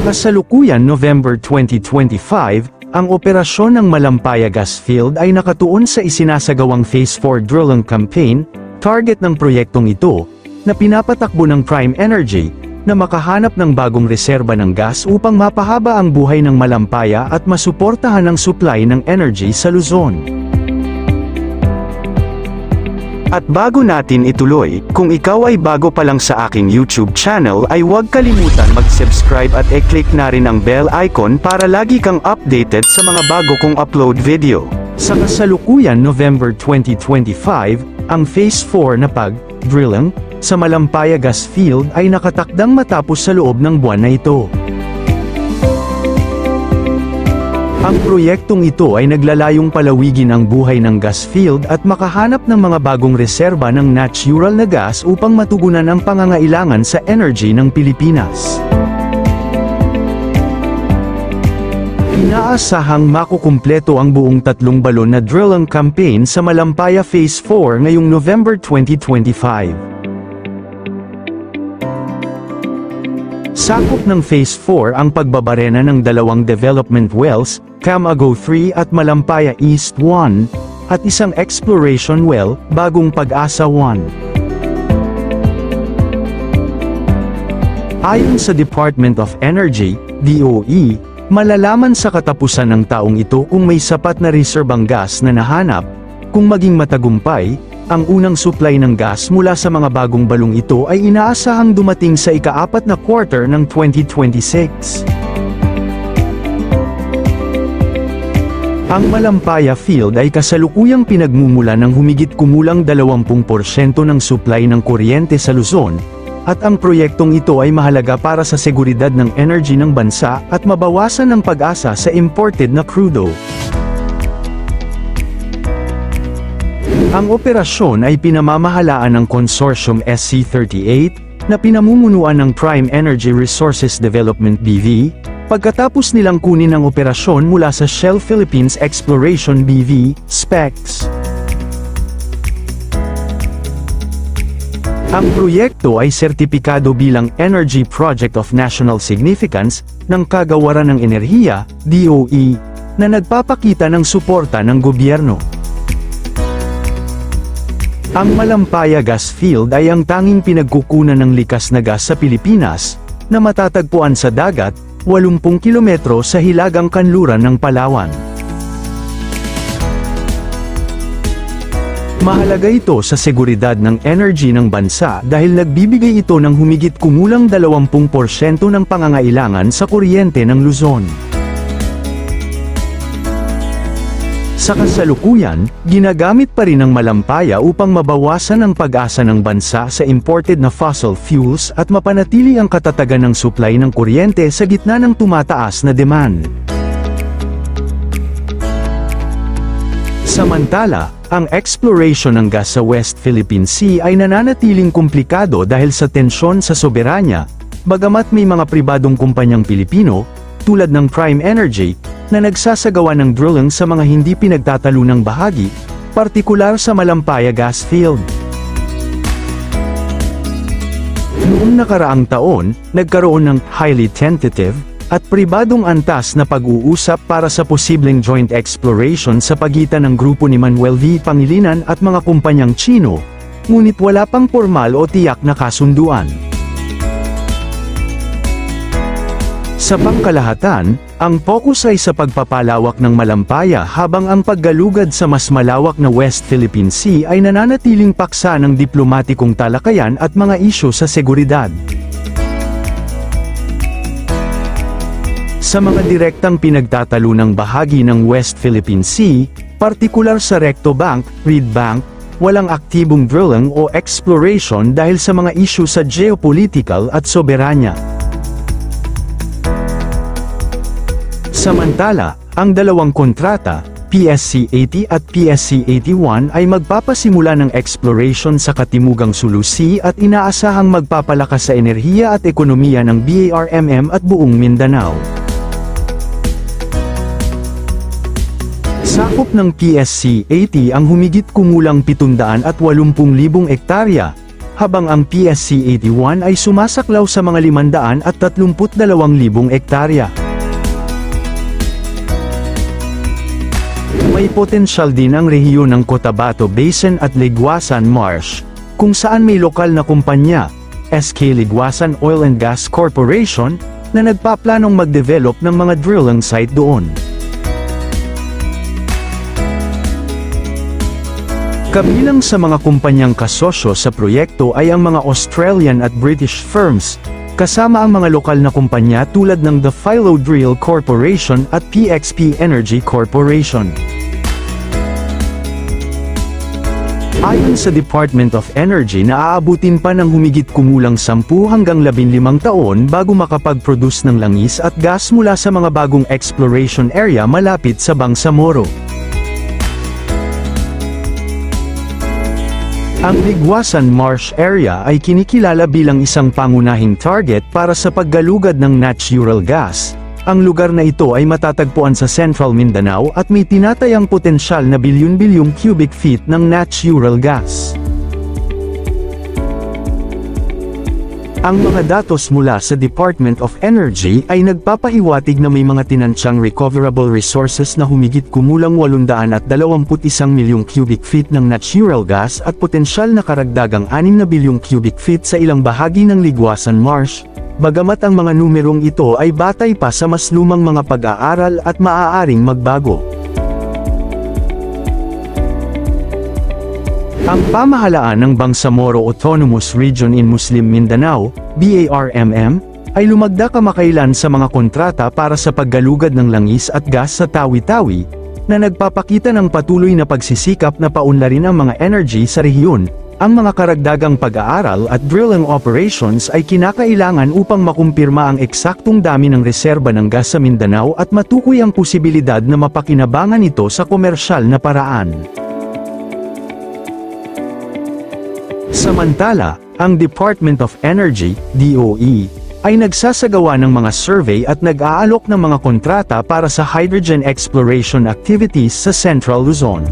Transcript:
kasalukuyan November 2025, ang operasyon ng Malampaya Gas Field ay nakatuon sa isinasagawang Phase 4 drilling campaign, target ng proyektong ito, na pinapatakbo ng Prime Energy, na makahanap ng bagong reserba ng gas upang mapahaba ang buhay ng Malampaya at masuportahan ang supply ng energy sa Luzon. At bago natin ituloy, kung ikaw ay bago pa lang sa aking YouTube channel ay huwag kalimutan mag-subscribe at i-click na rin ang bell icon para lagi kang updated sa mga bago kong upload video. Sa kasalukuyan November 2025, ang Phase 4 na pag-drilling sa Malampaya Gas Field ay nakatakdang matapos sa loob ng buwan na ito. Ang proyektong ito ay naglalayong palawigin ang buhay ng gas field at makahanap ng mga bagong reserba ng natural na gas upang matugunan ang pangangailangan sa energy ng Pilipinas. Inaasahang makukumpleto ang buong 3 balon na drilling campaign sa Malampaya Phase 4 ngayong November 2025. Sakop ng Phase 4 ang pagbabarena ng 2 development wells, Camago 3 at Malampaya East 1, at isang exploration well, Bagong Pag-asa 1. Ayon sa Department of Energy, DOE, malalaman sa katapusan ng taong ito kung may sapat na reserbang gas na nahanap, kung maging matagumpay, ang unang supply ng gas mula sa mga bagong balong ito ay inaasahang dumating sa ika-4 na quarter ng 2026. Ang Malampaya Field ay kasalukuyang pinagmumulan ng humigit kumulang 20% ng supply ng kuryente sa Luzon, at ang proyektong ito ay mahalaga para sa seguridad ng energy ng bansa at mabawasan ang pag-asa sa imported na crudo. Ang operasyon ay pinamamahalaan ng Consortium SC38, na pinamumunuan ng Prime Energy Resources Development BV, pagkatapos nilang kunin ang operasyon mula sa Shell Philippines Exploration BV, SPEX. Ang proyekto ay sertipikado bilang Energy Project of National Significance ng Kagawaran ng Enerhiya, DOE, na nagpapakita ng suporta ng gobyerno. Ang Malampaya Gas Field ay ang tanging pinagkukunan ng likas na gas sa Pilipinas, na matatagpuan sa dagat, 80 kilometro sa hilagang kanluran ng Palawan. Mahalaga ito sa seguridad ng energy ng bansa dahil nagbibigay ito ng humigit kumulang 20% ng pangangailangan sa kuryente ng Luzon. Sa kasalukuyan, ginagamit pa rin ang Malampaya upang mabawasan ang pag-asa ng bansa sa imported na fossil fuels at mapanatili ang katatagan ng supply ng kuryente sa gitna ng tumataas na demand. Samantala, ang exploration ng gas sa West Philippine Sea ay nananatiling komplikado dahil sa tensyon sa soberanya, bagamat may mga pribadong kumpanyang Pilipino, tulad ng Prime Energy, na nagsasagawa ng drilling sa mga hindi pinagtatalunang bahagi, partikular sa Malampaya Gas Field. Noong nakaraang taon, nagkaroon ng highly tentative at pribadong antas na pag-uusap para sa posibleng joint exploration sa pagitan ng grupo ni Manuel V. Pangilinan at mga kumpanyang Chino, ngunit wala pang formal o tiyak na kasunduan. Sa pangkalahatan, ang focus ay sa pagpapalawak ng Malampaya habang ang paggalugad sa mas malawak na West Philippine Sea ay nananatiling paksa ng diplomatikong talakayan at mga isyu sa seguridad. Sa mga direktang pinagtatalunang bahagi ng West Philippine Sea, partikular sa Recto Bank, Reed Bank, walang aktibong drilling o exploration dahil sa mga isyu sa geopolitical at soberanya. Samantala, ang dalawang kontrata, PSC-80 at PSC-81 ay magpapasimula ng exploration sa Katimugang Sulu Sea at inaasahang magpapalakas sa enerhiya at ekonomiya ng BARMM at buong Mindanao. Sakop ng PSC-80 ang humigit kumulang 780,000 hektarya, habang ang PSC-81 ay sumasaklaw sa mga 532,000 ektarya. May potensyal din ang rehiyon ng Cotabato Basin at Liguasan Marsh, kung saan may lokal na kumpanya, SK Liguasan Oil and Gas Corporation, na nagpaplanong mag-develop ng mga drilling site doon. Kabilang sa mga kumpanyang kasosyo sa proyekto ay ang mga Australian at British firms, kasama ang mga lokal na kumpanya tulad ng The Philo Drill Corporation at PXP Energy Corporation. Ayon sa Department of Energy na aabutin pa ng humigit kumulang 10 hanggang 15 taon bago makapag-produce ng langis at gas mula sa mga bagong exploration area malapit sa Bangsamoro. Ang Liguasan Marsh Area ay kinikilala bilang isang pangunahing target para sa paggalugad ng natural gas. Ang lugar na ito ay matatagpuan sa Central Mindanao at may tinatayang potensyal na bilyon-bilyong cubic feet ng natural gas. Ang mga datos mula sa Department of Energy ay nagpapahiwatig na may mga tinansyang recoverable resources na humigit kumulang 821 milyong cubic feet ng natural gas at potensyal na karagdagang 6 na bilyong cubic feet sa ilang bahagi ng Liguasan Marsh, bagamat ang mga numerong ito ay batay pa sa mas lumang mga pag-aaral at maaaring magbago. Ang pamahalaan ng Bangsamoro Autonomous Region in Muslim Mindanao, BARMM, ay lumagda kamakailan sa mga kontrata para sa paggalugad ng langis at gas sa Tawi-Tawi, na nagpapakita ng patuloy na pagsisikap na paunlarin ang mga energy sa rehiyon. Ang mga karagdagang pag-aaral at drilling operations ay kinakailangan upang makumpirma ang eksaktong dami ng reserba ng gas sa Mindanao at matukoy ang posibilidad na mapakinabangan ito sa komersyal na paraan. Samantala, ang Department of Energy, DOE, ay nagsasagawa ng mga survey at nag-aalok ng mga kontrata para sa hydrogen exploration activities sa Central Luzon.